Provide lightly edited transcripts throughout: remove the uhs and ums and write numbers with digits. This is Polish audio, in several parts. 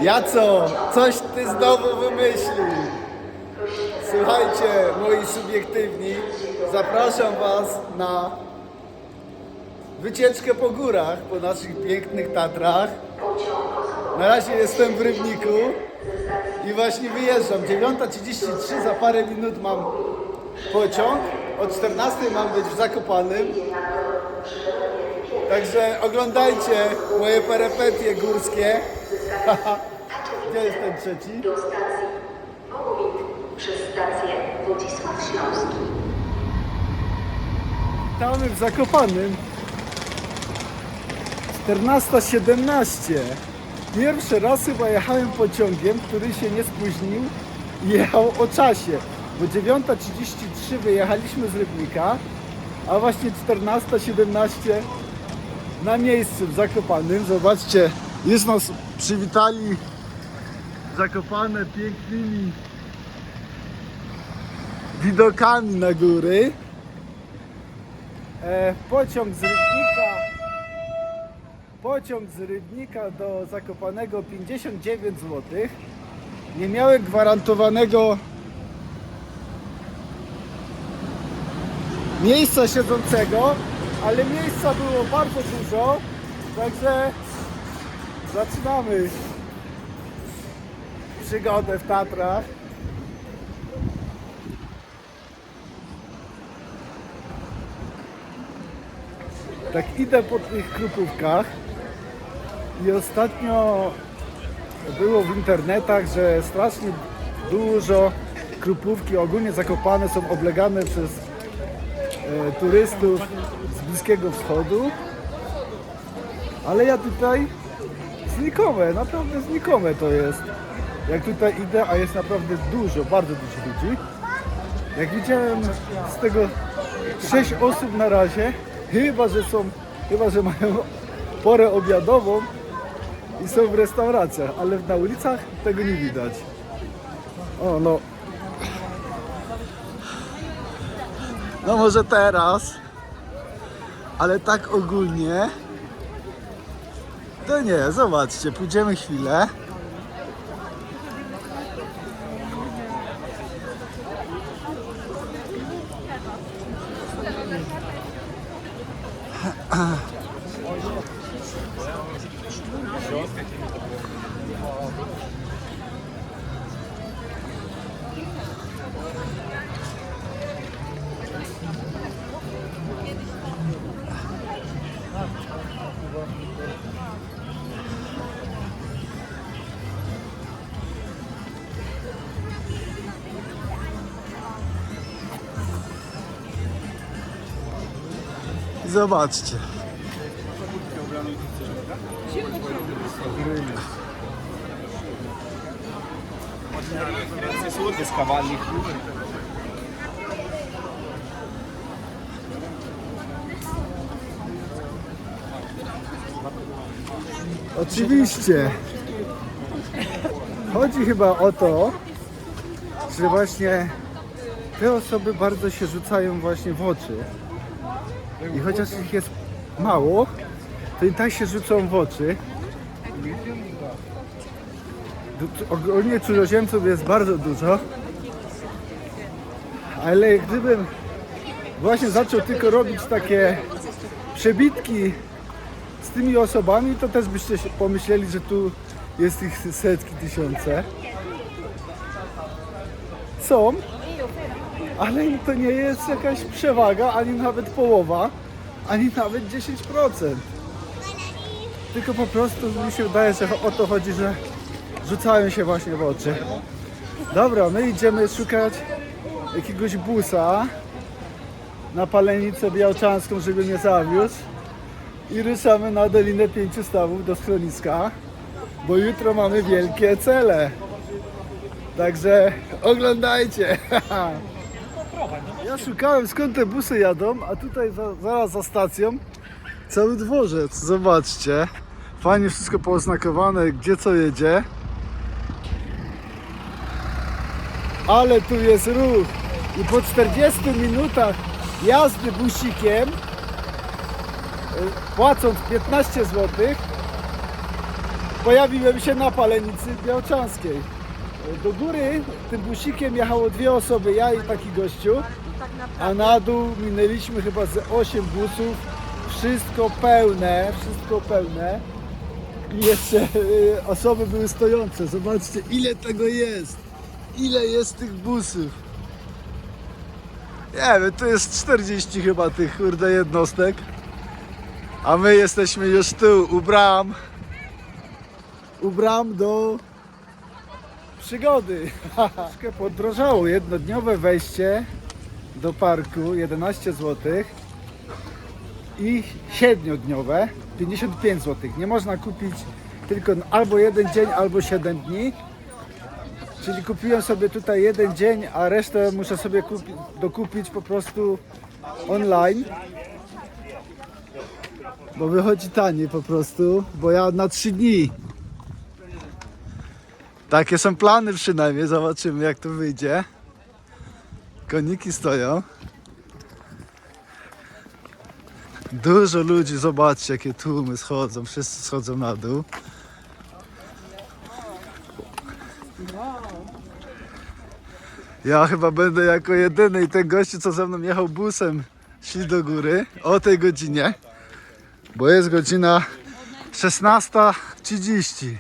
Jaco, coś ty znowu wymyślił. Słuchajcie, moi subiektywni, zapraszam was na wycieczkę po górach, po naszych pięknych Tatrach. Na razie jestem w Rybniku i właśnie wyjeżdżam. 9:33, za parę minut mam pociąg. O 14:00 mam być w Zakopanem. Także oglądajcie moje perypetie górskie. Gdzie jest ten trzeci? Do stacji Wołomin przez stację Wodzisław Śląski. Witamy w Zakopanem. 14:17. Pierwszy raz chyba jechałem pociągiem, który się nie spóźnił i jechał o czasie. Bo 9:33 wyjechaliśmy z Rybnika, a właśnie 14:17 na miejscu w Zakopanem. Zobaczcie, już nas przywitali Zakopane pięknymi widokami na góry. Pociąg z Rybnika do Zakopanego 59 zł. Nie miałem gwarantowanego miejsca siedzącego, ale miejsca było bardzo dużo, także zaczynamy przygodę w Tatrach. Tak idę po tych krupówkach i ostatnio było w internetach, że strasznie dużo krupówki, ogólnie Zakopane, są oblegane przez turystów z Bliskiego Wschodu, ale ja tutaj znikome, naprawdę znikome to jest. Jak tutaj idę, a jest naprawdę dużo, bardzo dużo ludzi. Jak widziałem z tego 6 osób na razie, chyba że mają porę obiadową i są w restauracjach, ale na ulicach tego nie widać. O no. No może teraz, ale tak ogólnie to nie, zobaczcie, pójdziemy chwilę. Zobaczcie. Oczywiście. Chodzi chyba o to, że właśnie te osoby bardzo się rzucają właśnie w oczy. I chociaż ich jest mało, to i tak się rzucą w oczy. Ogólnie cudzoziemców jest bardzo dużo, ale gdybym właśnie zaczął tylko robić takie przebitki z tymi osobami, to też byście pomyśleli, że tu jest ich setki, tysiące. Są, ale to nie jest jakaś przewaga, ani nawet połowa, ani nawet 10%. Tylko po prostu mi się wydaje, że o to chodzi, że rzucają się właśnie w oczy. Dobra, my idziemy szukać jakiegoś busa na Palenicę Białczanską, żeby mnie zawiózł. I ruszamy na Dolinę Pięciu Stawów do schroniska, bo jutro mamy wielkie cele. Także oglądajcie. Ja szukałem, skąd te busy jadą, a tutaj zaraz za stacją cały dworzec. Zobaczcie. Fajnie wszystko pooznakowane, gdzie co jedzie. Ale tu jest ruch. I po 40 minutach jazdy busikiem, płacąc 15 zł, pojawiłem się na Palenicy Białczanskiej. Do góry tym busikiem jechało 2 osoby, ja i taki gościu, a na dół minęliśmy chyba z 8 busów, wszystko pełne. I jeszcze osoby były stojące. Zobaczcie, ile tego jest. Ile jest tych busów. Nie wiem, to jest 40 chyba tych kurde jednostek. A my jesteśmy już tu, u bram do przygody. Troszkę podrożało jednodniowe wejście do parku 11 zł i 7-dniowe 55 zł. Nie można kupić tylko albo 1 dzień, albo 7 dni. Czyli kupiłem sobie tutaj 1 dzień, a resztę muszę sobie dokupić po prostu online. Bo wychodzi taniej po prostu, bo ja na 3 dni. Takie są plany przynajmniej, zobaczymy jak to wyjdzie. Koniki stoją. Dużo ludzi, zobaczcie jakie tłumy schodzą, wszyscy schodzą na dół. Ja chyba będę jako jedyny i ten gościu co ze mną jechał busem szli do góry o tej godzinie. Bo jest godzina 16:30.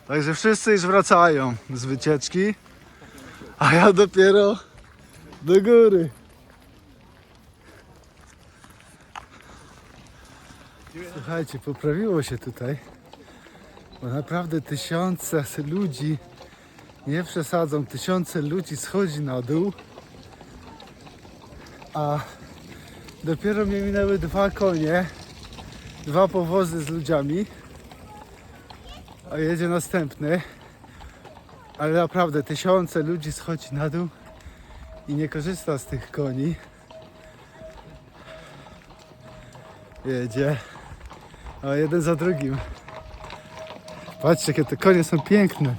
Także wszyscy już wracają z wycieczki, a ja dopiero do góry. Słuchajcie, poprawiło się tutaj, bo naprawdę tysiące ludzi, nie przesadzą, tysiące ludzi schodzi na dół, a dopiero mnie minęły 2 konie, 2 powozy z ludziami, a jedzie następny, ale naprawdę tysiące ludzi schodzi na dół i nie korzysta z tych koni. Jedzie, a jeden za drugim. Patrzcie, jakie te konie są piękne.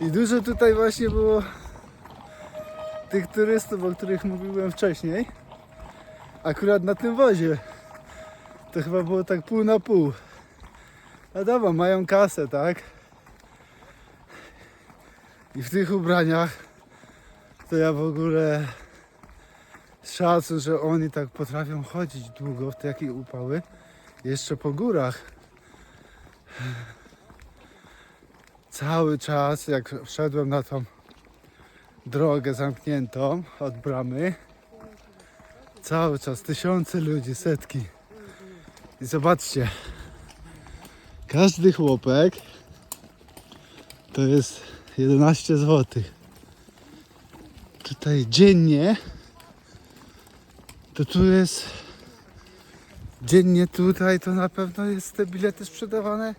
I dużo tutaj właśnie było tych turystów, o których mówiłem wcześniej. Akurat na tym wozie. To chyba było tak pół na pół. No dobra, mają kasę, tak? I w tych ubraniach to ja w ogóle szacun, że oni tak potrafią chodzić długo w takie upały. Jeszcze po górach. Cały czas, jak wszedłem na tą drogę zamkniętą od bramy, cały czas tysiące ludzi, setki. I zobaczcie, każdy chłopek to jest 11 zł. Tutaj dziennie to tu jest dziennie tutaj to na pewno jest te bilety sprzedawane,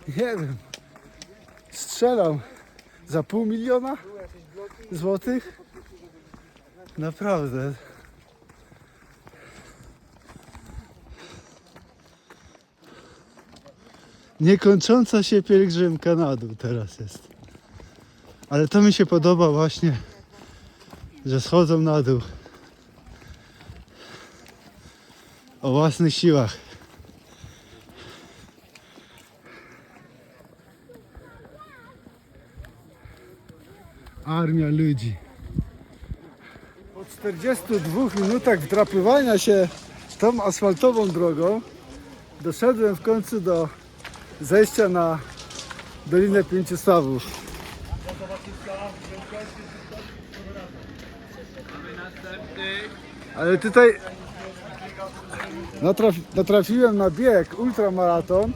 nie wiem, strzelam za 500 000 złotych. Naprawdę. Niekończąca się pielgrzymka na dół teraz jest. Ale to mi się podoba właśnie, że schodzą na dół o własnych siłach. Armia ludzi. Po 42 minutach wdrapywania się tą asfaltową drogą doszedłem w końcu do zejścia na Dolinę 5 Stawów. Ale tutaj natrafiłem na bieg ultramaraton.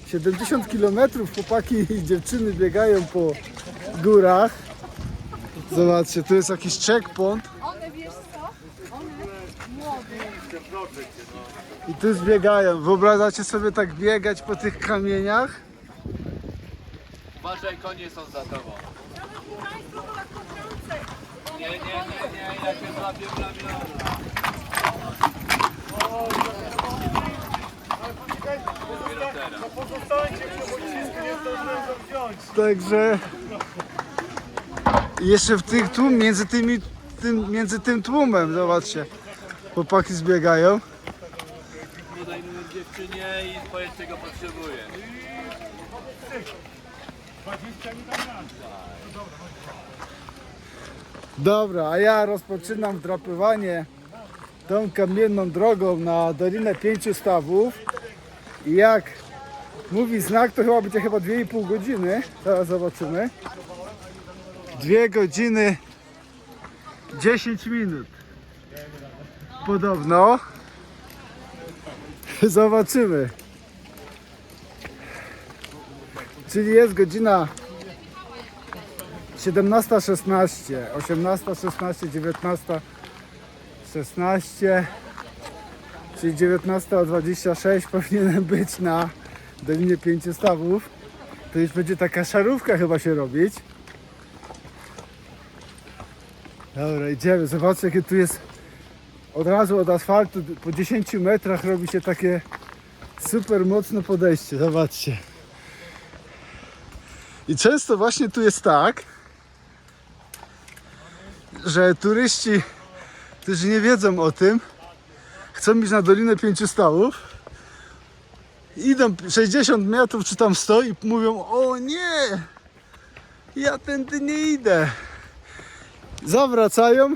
70 km chłopaki i dziewczyny biegają po górach. Zobaczcie, tu jest jakiś checkpoint. One, wiesz co? One młode. I tu zbiegają. Wyobrażacie sobie tak biegać po tych kamieniach? Uważaj, konie są za tobą. Nie, ja cię złapię w ramiona. Pozostańcie, bo ślisku nie zdążyłem wziąć. Także jeszcze w tych tłum, między tym tłumem, zobaczcie, chłopaki zbiegają. Podaj numer dziewczynie i powiedz czego potrzebuje. 20 mi tam raz. Dobra, a ja rozpoczynam wdrapywanie tą kamienną drogą na Dolinę Pięciu Stawów. I jak mówi znak, to chyba będzie 2,5 godziny. Teraz zobaczymy. 2 godziny 10 minut. Podobno. Zobaczymy. Czyli jest godzina 17:16, 18:16, 19:16, czyli 19:26 powinienem być na Dolinie Pięciu Stawów. To już będzie taka szarówka chyba się robić. Dobra, idziemy. Zobaczcie, jakie tu jest od razu od asfaltu po 10 metrach robi się takie super mocne podejście. Zobaczcie. I często właśnie tu jest tak, że turyści, którzy nie wiedzą o tym, chcą iść na Dolinę Pięciu Stawów, idą 60 metrów czy tam 100 i mówią: o nie, ja tędy nie idę. Zawracają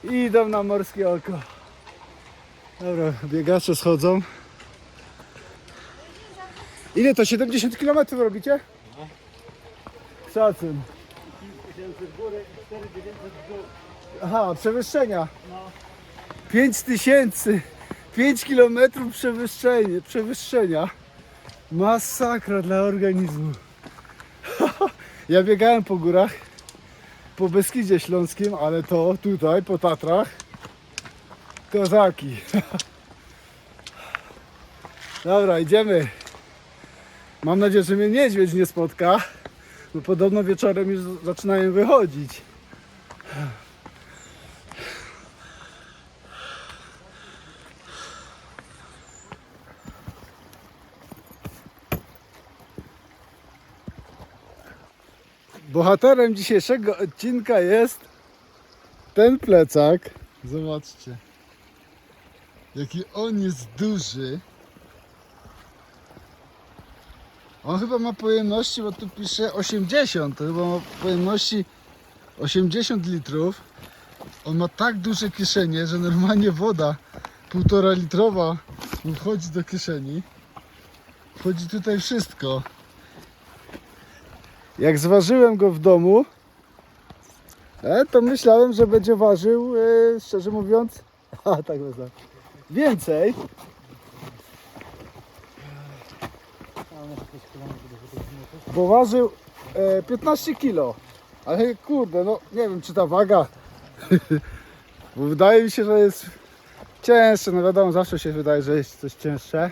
i idą na Morskie Oko. Dobra, biegacze schodzą. Ile to? 70 km robicie? Szacun. Aha, przewyższenia. 5000, 5 km przewyższenia. Masakra dla organizmu. Ja biegałem po górach, po Beskidzie Śląskim, ale to tutaj, po Tatrach, kozaki. Dobra, idziemy. Mam nadzieję, że mnie niedźwiedź nie spotka, bo podobno wieczorem już zaczynają wychodzić. Bohaterem dzisiejszego odcinka jest ten plecak. Zobaczcie, jaki on jest duży. On chyba ma pojemności, bo tu pisze 80, to chyba ma pojemności 80 litrów. On ma tak duże kieszenie, że normalnie woda 1,5 litrowa mu wchodzi do kieszeni. Wchodzi tutaj wszystko. Jak zważyłem go w domu, to myślałem, że będzie ważył, szczerze mówiąc, więcej. Bo ważył 15 kg. Ale kurde, no nie wiem, czy ta waga, bo wydaje mi się, że jest cięższe. No wiadomo, zawsze się wydaje, że jest coś cięższe.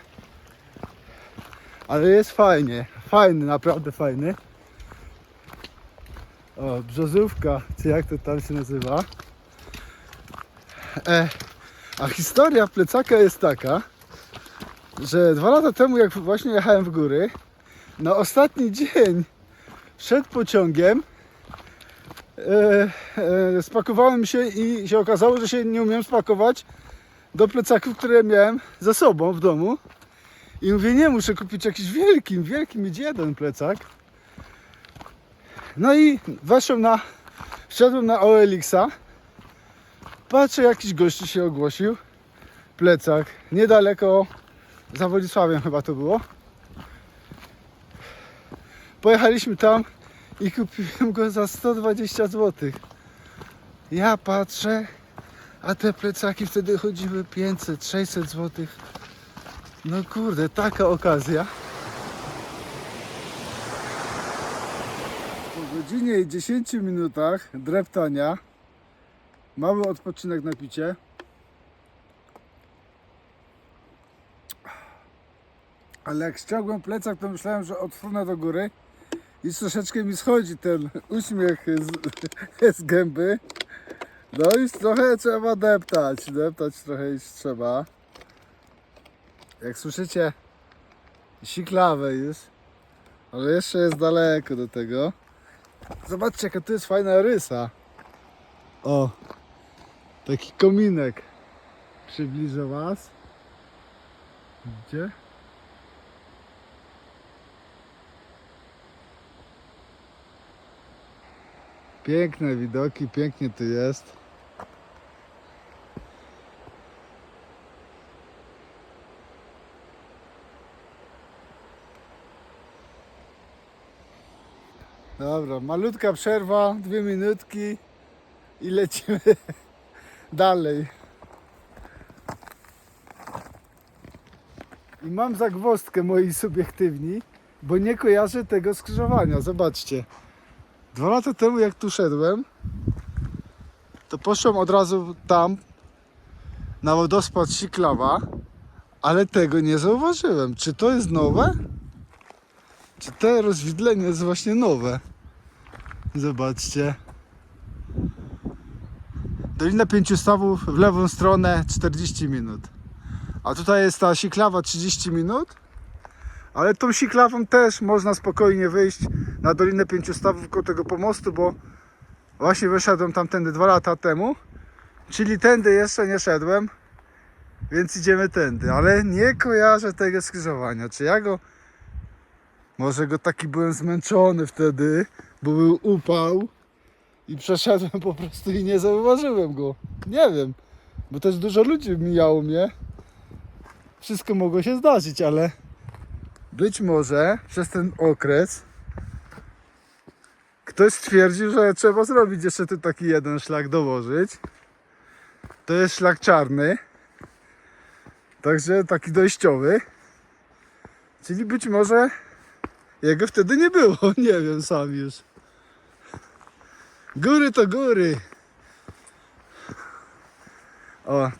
Ale jest fajnie, fajny, naprawdę fajny. O, brzozówka, czy jak to tam się nazywa. A historia plecaka jest taka, że 2 lata temu, jak właśnie jechałem w góry, na ostatni dzień przed pociągiem spakowałem się i się okazało, że się nie umiem spakować do plecaków, które miałem ze sobą w domu. I mówię, nie, muszę kupić jakiś wielki mieć jeden plecak. No i wszedłem na OLX-a. Patrzę, jakiś gościu się ogłosił. Plecak, niedaleko, za Wodzisławiem chyba to było. Pojechaliśmy tam i kupiłem go za 120 zł. Ja patrzę, a te plecaki wtedy chodziły 500, 600 zł. No kurde, taka okazja. Po godzinie i 10 minutach dreptania, mały odpoczynek na picie. Ale jak ściągłem plecak, to myślałem, że odfrunę do góry i troszeczkę mi schodzi ten uśmiech z gęby. No i trochę trzeba deptać trochę iść trzeba. Jak słyszycie, siklawe już, ale jeszcze jest daleko do tego. Zobaczcie, jaka tu jest fajna rysa. O, taki kominek. Przybliżę was. Widzicie? Piękne widoki, pięknie tu jest. Dobra, malutka przerwa, 2 minutki i lecimy dalej. I mam zagwozdkę moi subiektywni, bo nie kojarzę tego skrzyżowania. Zobaczcie. 2 lata temu jak tu szedłem, to poszłem od razu tam na wodospad Siklawa, ale tego nie zauważyłem. Czy to jest nowe? Czy to rozwidlenie jest właśnie nowe? Zobaczcie. Dolina 5 Stawów w lewą stronę 40 minut. A tutaj jest ta Siklawa 30 minut. Ale tą Siklawą też można spokojnie wyjść na Dolinę 5 Stawów koło tego pomostu, bo właśnie wyszedłem tamtędy 2 lata temu. Czyli tędy jeszcze nie szedłem, więc idziemy tędy. Ale nie kojarzę tego skrzyżowania. Czy ja go... Może go taki byłem zmęczony wtedy, bo był upał i przeszedłem po prostu i nie zauważyłem go. Nie wiem, bo też dużo ludzi mijało mnie. Wszystko mogło się zdarzyć, ale być może przez ten okres ktoś stwierdził, że trzeba zrobić jeszcze tu taki jeden szlak dołożyć. To jest szlak czarny, także taki dojściowy. Czyli być może jego wtedy nie było, nie wiem sam już. Góry to góry. O,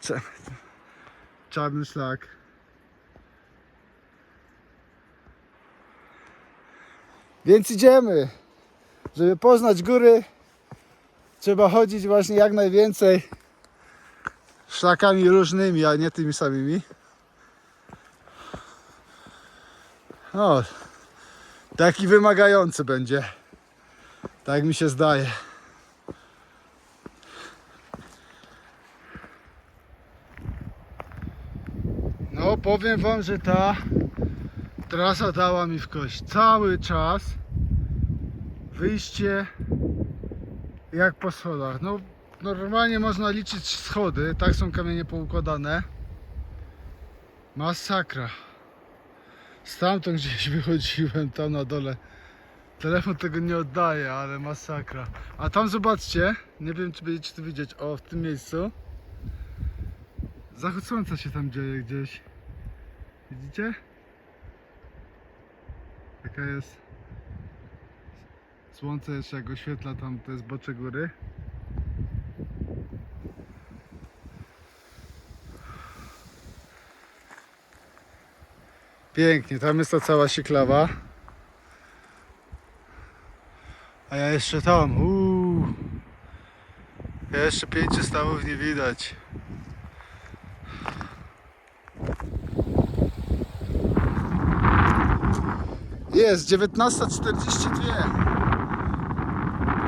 czarny szlak. Więc idziemy. Żeby poznać góry, trzeba chodzić właśnie jak najwięcej szlakami różnymi, a nie tymi samymi. O, taki wymagający będzie. Tak mi się zdaje. No, powiem wam, że ta trasa dała mi w kość. Cały czas wyjście jak po schodach. No, normalnie można liczyć schody. Tak są kamienie poukładane. Masakra. Stamtąd gdzieś wychodziłem, tam na dole. Telefon tego nie oddaje, ale masakra. A tam zobaczcie, nie wiem czy będziecie to widzieć, o, w tym miejscu zachód słońca się tam dzieje gdzieś. Widzicie? Jaka jest... Słońce jeszcze jak oświetla tam, to jest bocze góry. Pięknie, tam jest ta cała Siklawa. A ja jeszcze tam, ja jeszcze 5 stawów nie widać. Jest 19:42.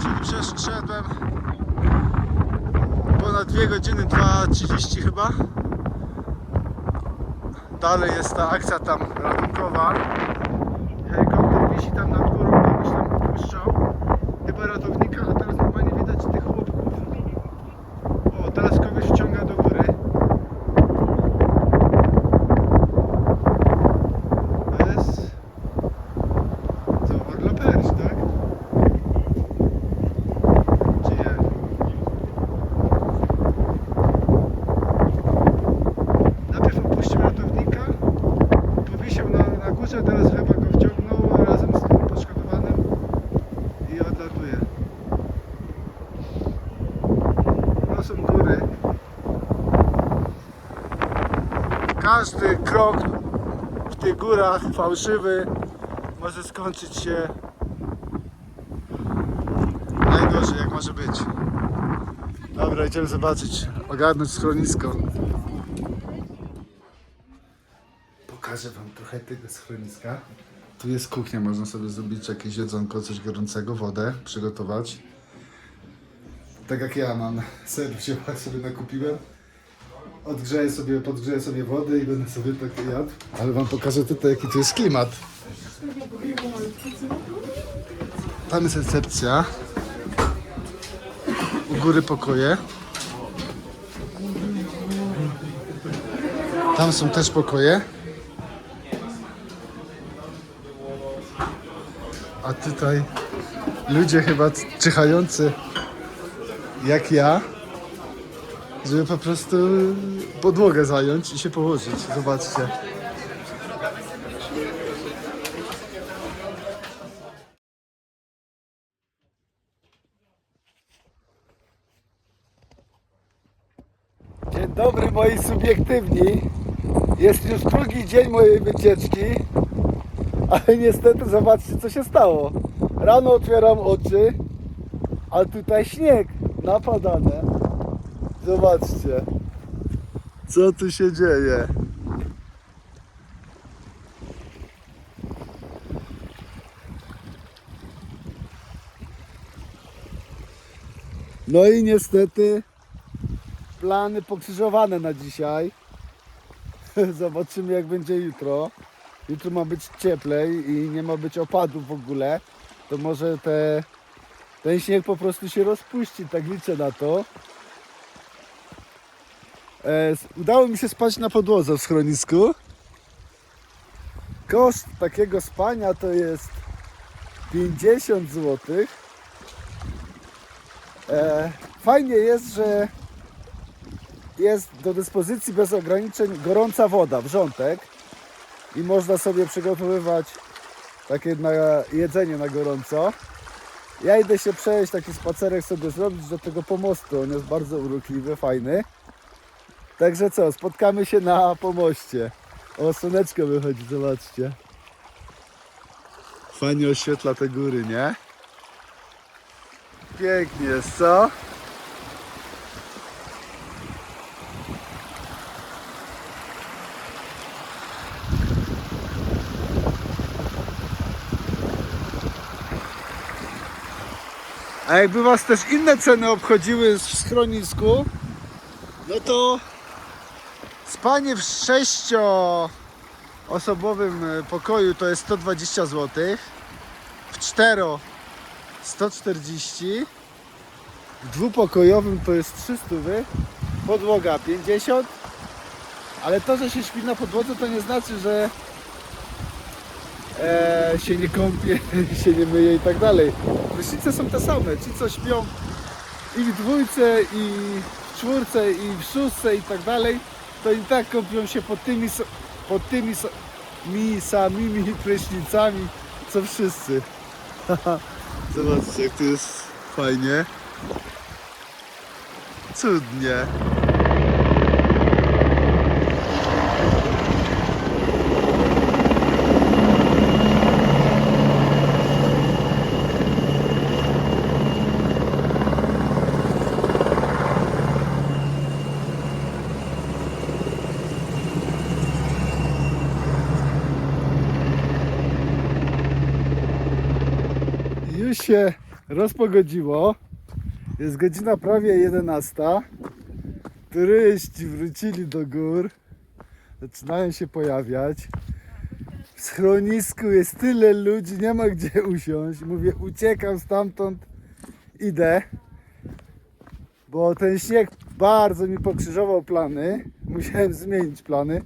Czyli przeszedłem ponad 2 godziny, 2:30 chyba. Dalej jest ta akcja tam ratunkowa. Helikopter wisi tam nad górą, kogoś tam puszczał. Chyba ratownika, a teraz normalnie widać tych chłopków. O, teraz kogoś wciąga do góry. To jest... Co, Orloperś, tak? Czy nie? Najpierw opuścił ratownika, powisiał na górze, teraz chyba go wciągnął razem z tym poszkodowanym i odlatuje. To są góry. Każdy krok w tych górach fałszywy może skończyć się najgorzej jak może być. Dobra, idziemy zobaczyć, ogarnąć schronisko. Pokażę wam trochę tego schroniska. Tu jest kuchnia, można sobie zrobić jakieś jedzonko, coś gorącego, wodę przygotować. Tak jak ja mam ser w ciepłach sobie nakupiłem. Podgrzeję sobie wodę i będę sobie tak jadł. Ale wam pokażę tutaj jaki tu jest klimat. Tam jest recepcja. U góry pokoje. Tam są też pokoje. A tutaj ludzie chyba czyhający jak ja, żeby po prostu podłogę zająć i się położyć. Zobaczcie. Dzień dobry moi subiektywni. Jest już drugi dzień mojej wycieczki, ale niestety zobaczcie co się stało. Rano otwieram oczy, a tutaj śnieg napadane. Zobaczcie, co tu się dzieje. No i niestety plany pokrzyżowane na dzisiaj. Zobaczymy jak będzie jutro. Jutro ma być cieplej i nie ma być opadów w ogóle. To może ten śnieg po prostu się rozpuści, tak liczę na to. Udało mi się spać na podłodze w schronisku. Koszt takiego spania to jest 50 zł. Fajnie jest, że jest do dyspozycji bez ograniczeń gorąca woda, wrzątek. I można sobie przygotowywać takie jedzenie na gorąco. Ja idę się przejść, taki spacerek sobie zrobić do tego pomostu. On jest bardzo urokliwy, fajny. Także co, spotkamy się na pomoście. O, słoneczko wychodzi, zobaczcie. Fajnie oświetla te góry, nie? Pięknie jest, co? A jakby was też inne ceny obchodziły w schronisku, no to spanie w 6-osobowym pokoju to jest 120 zł, w 4 140, w dwupokojowym to jest 300, podłoga 50, ale to, że się śpi na podłodze, to nie znaczy, że się nie kąpie, się nie myje i tak dalej. Prysznice są te same, ci co śpią i w dwójce, i w czwórce, i w szóstce i tak dalej, to i tak kąpią się pod tymi samymi prysznicami, co wszyscy. Zobaczcie jak to jest fajnie. Cudnie. Już się rozpogodziło. Jest godzina prawie 11. Turyści wrócili do gór. Zaczynają się pojawiać. W schronisku jest tyle ludzi, nie ma gdzie usiąść. Mówię, uciekam stamtąd, idę. Bo ten śnieg bardzo mi pokrzyżował plany. Musiałem zmienić plany.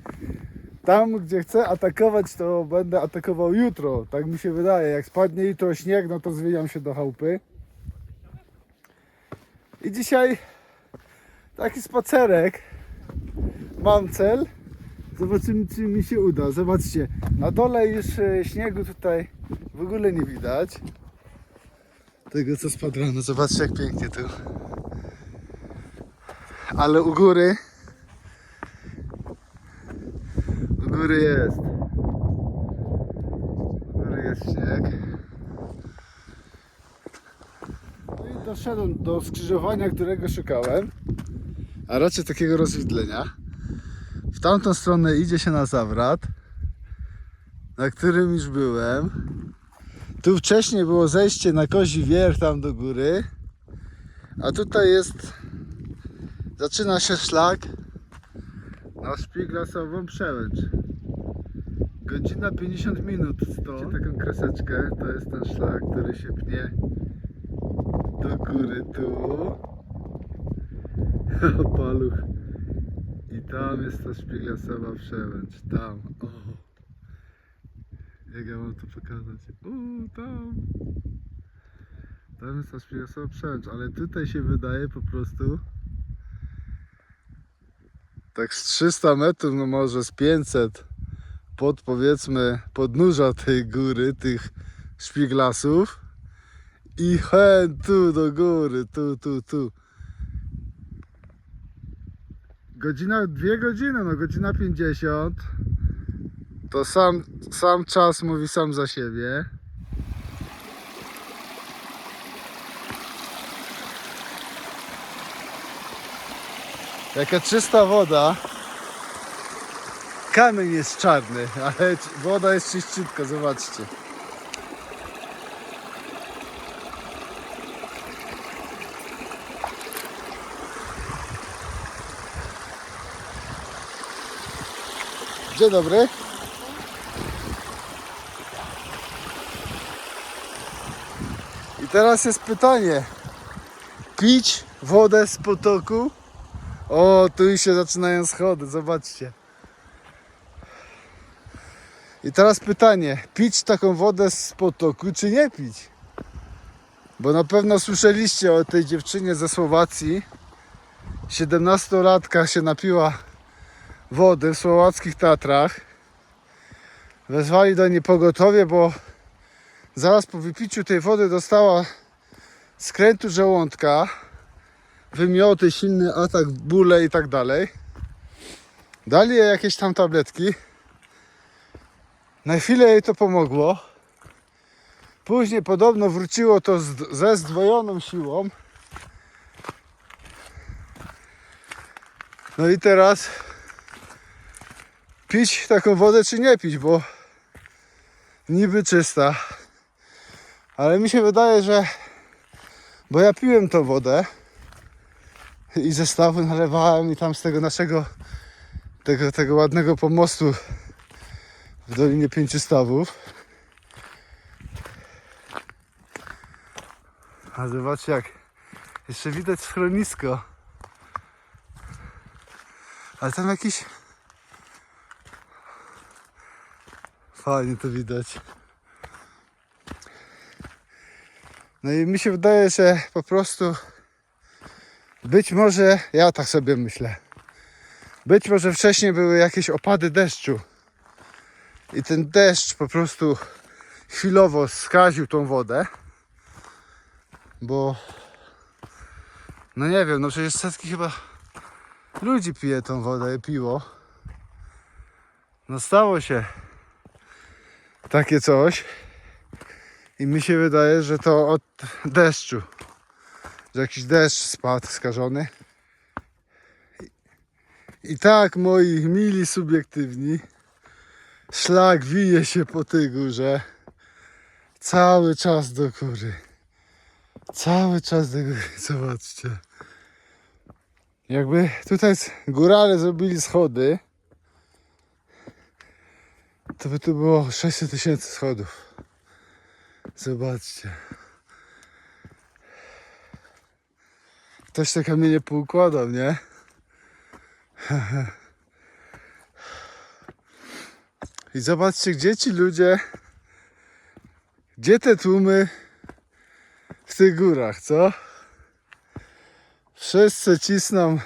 Tam, gdzie chcę atakować, to będę atakował jutro. Tak mi się wydaje. Jak spadnie jutro śnieg, no to zwijam się do chałupy. I dzisiaj taki spacerek. Mam cel. Zobaczymy, czy mi się uda. Zobaczcie, na dole już śniegu tutaj w ogóle nie widać. Tego, co spadło. No zobaczcie, jak pięknie tu. Ale u góry jest. U góry jest śnieg. No i doszedłem do skrzyżowania, którego szukałem. A raczej takiego rozwidlenia. W tamtą stronę idzie się na zawrat. na którym już byłem. Tu wcześniej było zejście na Kozi Wierch tam do góry. A tutaj jest... Zaczyna się szlak na Szpiglasową Przełęcz. Godzina 50 minut stąd. Widzicie taką kreseczkę? To jest ten szlak, który się pnie do góry tu. O, paluch. I tam jest ta Szpiglasowa Przełęcz. Tam. O. Jak ja mam to pokazać? Tam. Tam jest ta Szpiglasowa Przełęcz, ale tutaj się wydaje po prostu tak z 300 metrów, no może z 500 pod, powiedzmy, podnóża tej góry, tych Szpiglasów i tu do góry, tu. Godzina, 2 godziny, no godzina 50. To sam czas mówi sam za siebie. Jaka czysta woda. Kamień jest czarny, ale woda jest czyściutka, zobaczcie. Dzień dobry. I teraz jest pytanie. Pić wodę z potoku? O, tu już się zaczynają schody, zobaczcie. I teraz pytanie, pić taką wodę z potoku, czy nie pić? Bo na pewno słyszeliście o tej dziewczynie ze Słowacji. 17-latka się napiła wody w słowackich Tatrach. Wezwali do niej pogotowie, bo zaraz po wypiciu tej wody dostała skrętu żołądka, wymioty, silny atak, bóle i tak dalej. Dali jej jakieś tam tabletki. Na chwilę jej to pomogło. Później podobno wróciło to ze zdwojoną siłą. No i teraz pić taką wodę czy nie pić, bo niby czysta. Ale mi się wydaje, że... Bo ja piłem tą wodę i ze stawu nalewałem i tam z tego naszego tego ładnego pomostu w Dolinie Pięciu Stawów. A zobaczcie, jak jeszcze widać schronisko. Ale tam jakiś... Fajnie to widać. No i mi się wydaje, że po prostu być może, ja tak sobie myślę, być może wcześniej były jakieś opady deszczu i ten deszcz po prostu chwilowo skaził tą wodę, bo no nie wiem, no przecież setki chyba ludzi pije tą wodę i piło. No stało się takie coś i mi się wydaje, że to od deszczu, że jakiś deszcz spadł skażony. I tak, moi mili subiektywni, szlak wije się po tej górze cały czas do góry. Cały czas do góry, zobaczcie. Jakby tutaj górale zrobili schody, to by tu było 600 000 schodów. Zobaczcie. Ktoś te kamienie poukładał, nie? I zobaczcie, gdzie ci ludzie, gdzie te tłumy w tych górach, co? Wszyscy cisną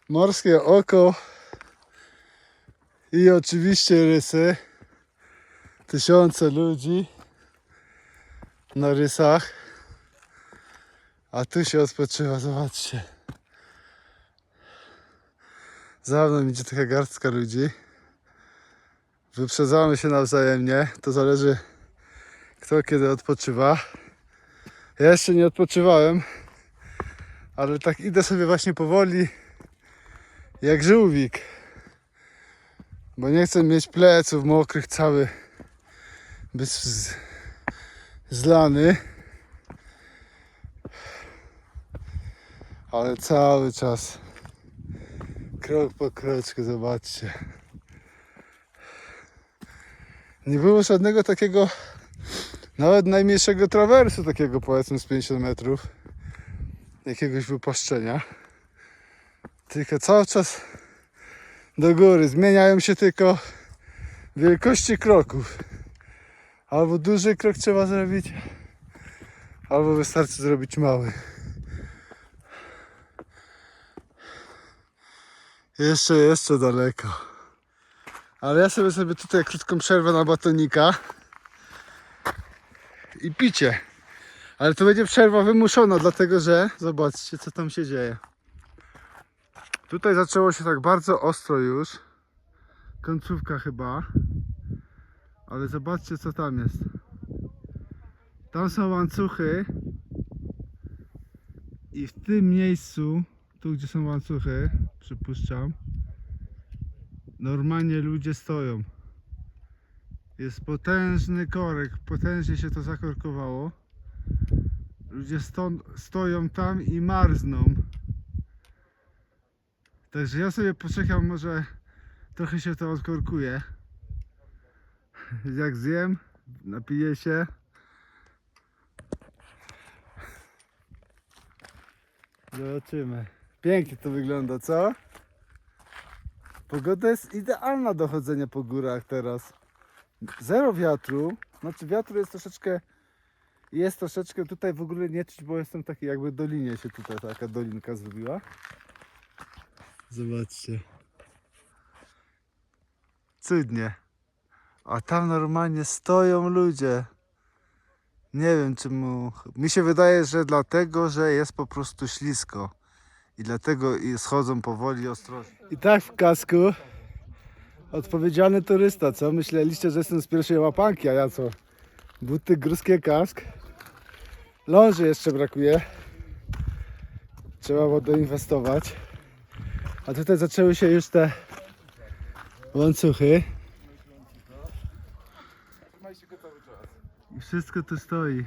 morskie oko i oczywiście rysy. Tysiące ludzi na rysach, a tu się odpoczywa, zobaczcie. Za mną idzie taka garstka ludzi. Wyprzedzamy się nawzajemnie. To zależy, kto kiedy odpoczywa. Ja jeszcze nie odpoczywałem, ale tak idę sobie właśnie powoli jak żółwik. Bo nie chcę mieć pleców mokrych cały, zlany. Ale cały czas krok po kroczku, zobaczcie. Nie było żadnego takiego, nawet najmniejszego trawersu, takiego powiedzmy z 50 metrów, jakiegoś wypłaszczenia. Tylko cały czas do góry. Zmieniają się tylko wielkości kroków. Albo duży krok trzeba zrobić, albo wystarczy zrobić mały. Jeszcze daleko. Ale ja sobie tutaj krótką przerwę na batonika i picie. Ale to będzie przerwa wymuszona, dlatego że zobaczcie, co tam się dzieje. Tutaj zaczęło się tak bardzo ostro już. Końcówka chyba. Ale zobaczcie, co tam jest. Tam są łańcuchy. I w tym miejscu, tu gdzie są łańcuchy, przypuszczam, normalnie ludzie stoją. Jest potężny korek, potężnie się to zakorkowało. Ludzie stoją tam i marzną. Także ja sobie poczekam, może trochę się to odkorkuje. Jak zjem, napiję się. Zobaczymy. Pięknie to wygląda, co? Pogoda jest idealna do chodzenia po górach teraz. Zero wiatru. Znaczy wiatru jest troszeczkę tutaj w ogóle nie czuć, bo jestem taki jakby dolinie się tutaj taka dolinka zrobiła. Zobaczcie. Cudnie. A tam normalnie stoją ludzie. Nie wiem czemu. Mi się wydaje, że dlatego, że jest po prostu ślisko. I dlatego schodzą powoli i ostrożnie. I tak w kasku. Odpowiedzialny turysta, co? Myśleliście, że jestem z pierwszej łapanki, a ja co? Buty, górskie, kask. Ląży jeszcze brakuje. Trzeba było doinwestować. A tutaj zaczęły się już te łańcuchy. I wszystko tu stoi.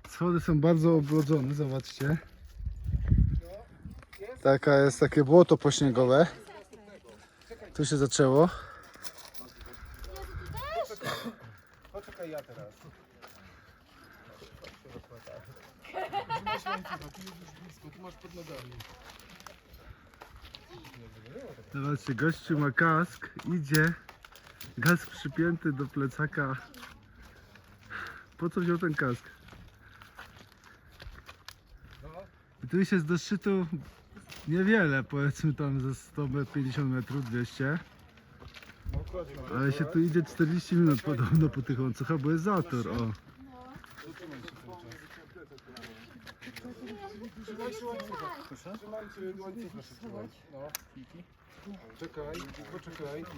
Schody są bardzo obrodzone, zobaczcie. Jest takie błoto pośniegowe. Tu się zaczęło. Poczekaj ja teraz. Tu masz pod nogami. Zobaczcie, gościu ma kask, idzie. Kask przypięty do plecaka. Po co wziął ten kask? I tu jest do szczytu niewiele, powiedzmy tam ze 150 metrów, 200. Ale się tu idzie 40 minut podobno po tych łańcuchach, bo jest zator, o. Trzymaj się łańcucha. Trzymaj się łańcucha. No. Czekaj, poczekaj. No.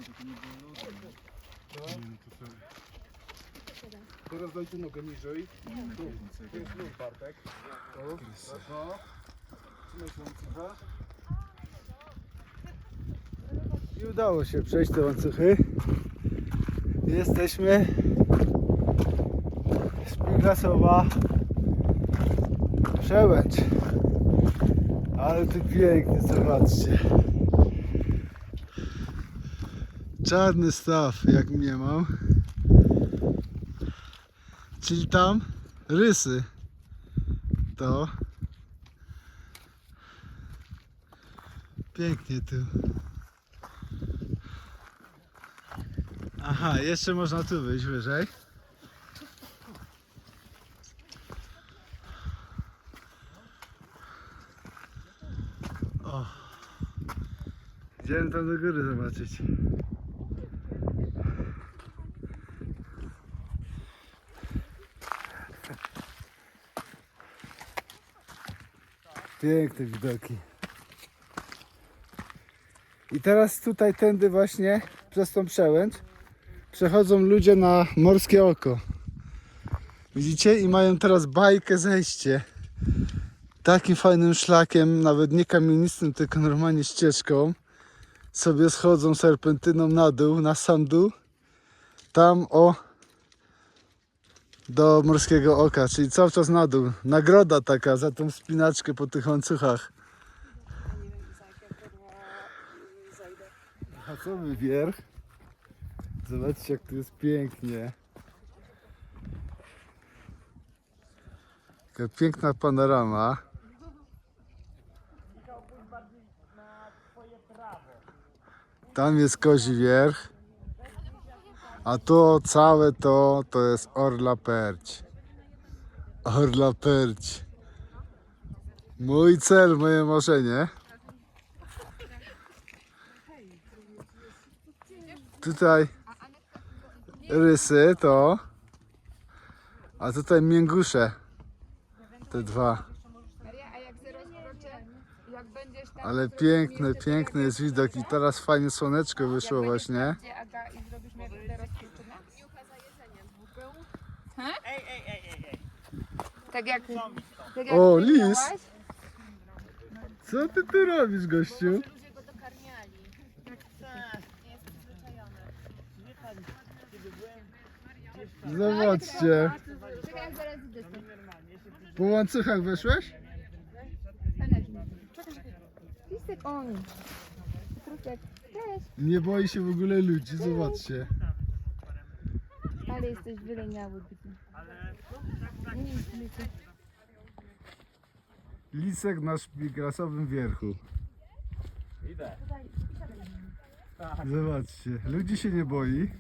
Teraz daj tu nogę niżej. Tu jest lód, Bartek. Tu. No. Trzymaj się łańcucha. I udało się przejść te łańcuchy. Jesteśmy Szpiglasowa Przełęcz. Ale tu pięknie, zobaczcie. Czarny staw, jak mnie mam. Czyli tam rysy. To pięknie tu. Aha, jeszcze można tu wyjść wyżej. O. Idziemy tam do góry zobaczyć. Piękne widoki. I teraz tutaj tędy właśnie przez tą przełęcz przechodzą ludzie na Morskie Oko. Widzicie? I mają teraz bajkę zejście. Takim fajnym szlakiem, nawet nie kamienistym, tylko normalnie ścieżką. sobie schodzą serpentyną na dół, na sam dół. Tam do Morskiego Oka, czyli cały czas na dół. Nagroda taka za tą wspinaczkę po tych łańcuchach. A co my wierch? Zobaczcie, jak tu jest pięknie. Taka piękna panorama. Tam jest Kozi Wierch. A to całe to jest Orla Perć. Orla Perć. Mój cel, moje marzenie. Tutaj rysy to. A tutaj mięgusze. Te dwa. A jak się rozkroczę, jak będziesz tam... Ale zrobisz piękny, jeszcze piękny tak jest widok i teraz fajnie słoneczko wyszło jak będziesz właśnie. tam, gdzie Aga, i zrobisz mi te rozkroczone? Tak jak... Tak jak O, ty lis. miałaś? Co ty tu robisz, gościu? Ludzie go dokarmiali. Nie jest przyzwyczajony. Zobaczcie. Czekaj, jak zaraz idę stąd. Po łańcuchach weszłeś? Listek, on. Kruczek. Cześć. Nie boi się w ogóle ludzi, zobaczcie. Ale jesteś wyleniały, byty. Lisek na szpigrasowym wierchu. Idę. Zobaczcie, ludzi się nie boi.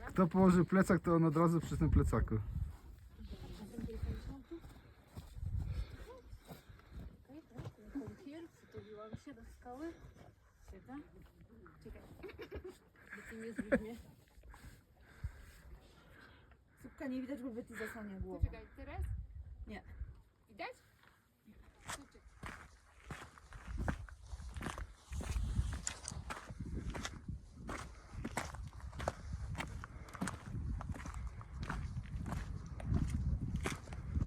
Kto położy plecak, to on od razu przy tym plecaku. Tuliłam się do skały. Siedzę. Czekaj. By ty nie zbliżnie. Słupka nie widać, bo by ty zasłania głowę. Czekaj, teraz?